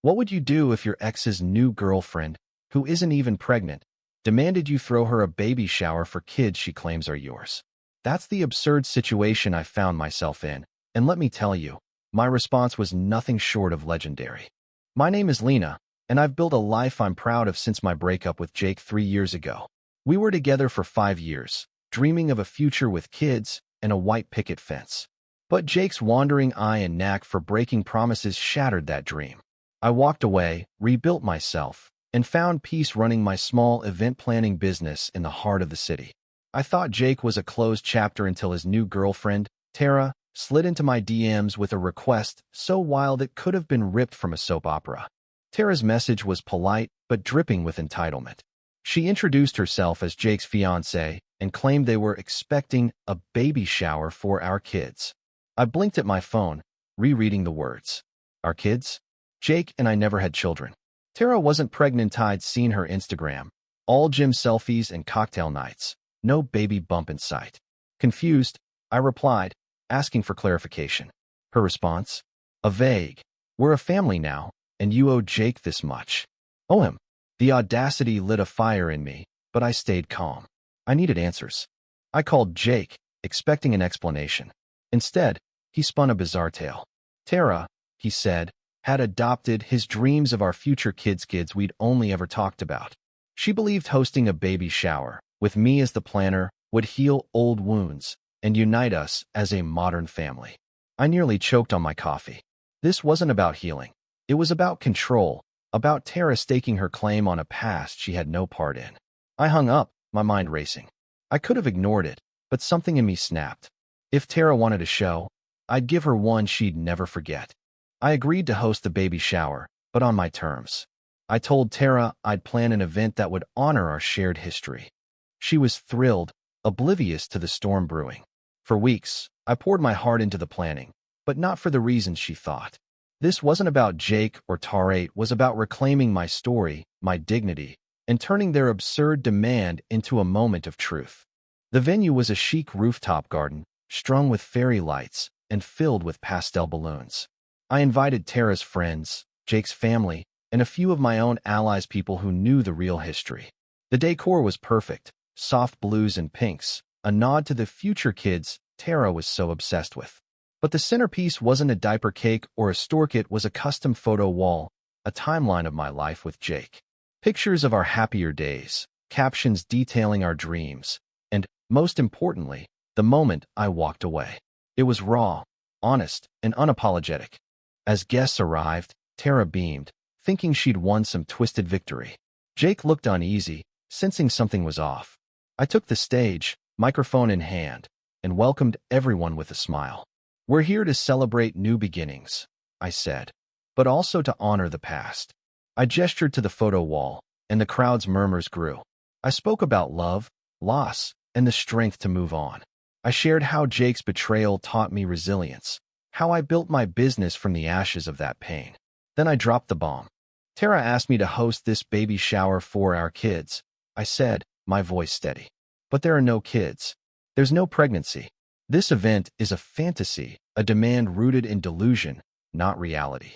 What would you do if your ex's new girlfriend, who isn't even pregnant, demanded you throw her a baby shower for kids she claims are yours? That's the absurd situation I found myself in, and let me tell you, my response was nothing short of legendary. My name is Lena, and I've built a life I'm proud of since my breakup with Jake 3 years ago. We were together for 5 years, dreaming of a future with kids and a white picket fence. But Jake's wandering eye and knack for breaking promises shattered that dream. I walked away, rebuilt myself, and found peace running my small event planning business in the heart of the city. I thought Jake was a closed chapter until his new girlfriend, Tara, slid into my DMs with a request so wild it could have been ripped from a soap opera. Tara's message was polite but dripping with entitlement. She introduced herself as Jake's fiancée and claimed they were expecting a baby shower for our kids. I blinked at my phone, rereading the words. Our kids? Jake and I never had children. Tara wasn't pregnant. I'd seen her Instagram. All gym selfies and cocktail nights. No baby bump in sight. Confused, I replied, asking for clarification. Her response? A vague, "We're a family now, and you owe Jake this much." Oh him. The audacity lit a fire in me, but I stayed calm. I needed answers. I called Jake, expecting an explanation. Instead, he spun a bizarre tale. Tara, he said, had adopted his dreams of our future kids we'd only ever talked about. She believed hosting a baby shower, with me as the planner, would heal old wounds and unite us as a modern family. I nearly choked on my coffee. This wasn't about healing. It was about control, about Tara staking her claim on a past she had no part in. I hung up, my mind racing. I could have ignored it, but something in me snapped. If Tara wanted a show, I'd give her one she'd never forget. I agreed to host the baby shower, but on my terms. I told Tara I'd plan an event that would honor our shared history. She was thrilled, oblivious to the storm brewing. For weeks, I poured my heart into the planning, but not for the reasons she thought. This wasn't about Jake or Tara, it was about reclaiming my story, my dignity, and turning their absurd demand into a moment of truth. The venue was a chic rooftop garden, strung with fairy lights and filled with pastel balloons. I invited Tara's friends, Jake's family, and a few of my own allies, people who knew the real history. The decor was perfect, soft blues and pinks, a nod to the future kids Tara was so obsessed with. But the centerpiece wasn't a diaper cake or a stork, it was a custom photo wall, a timeline of my life with Jake. Pictures of our happier days, captions detailing our dreams, and, most importantly, the moment I walked away. It was raw, honest, and unapologetic. As guests arrived, Tara beamed, thinking she'd won some twisted victory. Jake looked uneasy, sensing something was off. I took the stage, microphone in hand, and welcomed everyone with a smile. We're here to celebrate new beginnings, I said, but also to honor the past. I gestured to the photo wall, and the crowd's murmurs grew. I spoke about love, loss, and the strength to move on. I shared how Jake's betrayal taught me resilience, how I built my business from the ashes of that pain. Then I dropped the bomb. Tara asked me to host this baby shower for our kids, I said, my voice steady. But there are no kids. There's no pregnancy. This event is a fantasy, a demand rooted in delusion, not reality.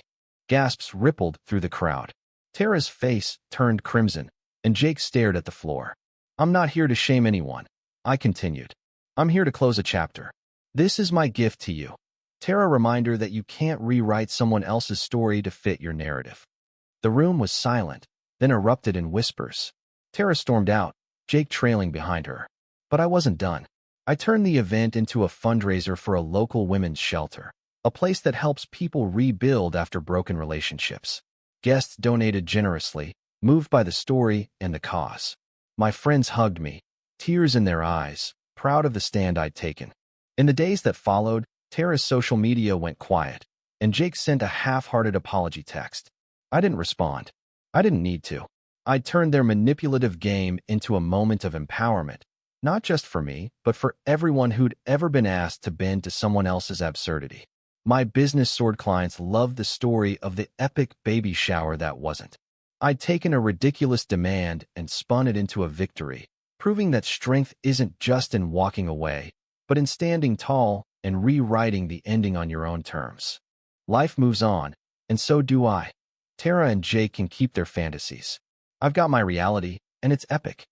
Gasps rippled through the crowd. Tara's face turned crimson, and Jake stared at the floor. I'm not here to shame anyone, I continued. I'm here to close a chapter. This is my gift to you. Tara, reminder that you can't rewrite someone else's story to fit your narrative. The room was silent, then erupted in whispers. Tara stormed out, Jake trailing behind her. But I wasn't done. I turned the event into a fundraiser for a local women's shelter, a place that helps people rebuild after broken relationships. Guests donated generously, moved by the story and the cause. My friends hugged me, tears in their eyes, proud of the stand I'd taken. In the days that followed, Tara's social media went quiet, and Jake sent a half-hearted apology text. I didn't respond. I didn't need to. I turned their manipulative game into a moment of empowerment, not just for me, but for everyone who'd ever been asked to bend to someone else's absurdity. My business sword clients loved the story of the epic baby shower that wasn't. I'd taken a ridiculous demand and spun it into a victory, proving that strength isn't just in walking away, but in standing tall and rewriting the ending on your own terms. Life moves on, and so do I. Tara and Jake can keep their fantasies. I've got my reality, and it's epic.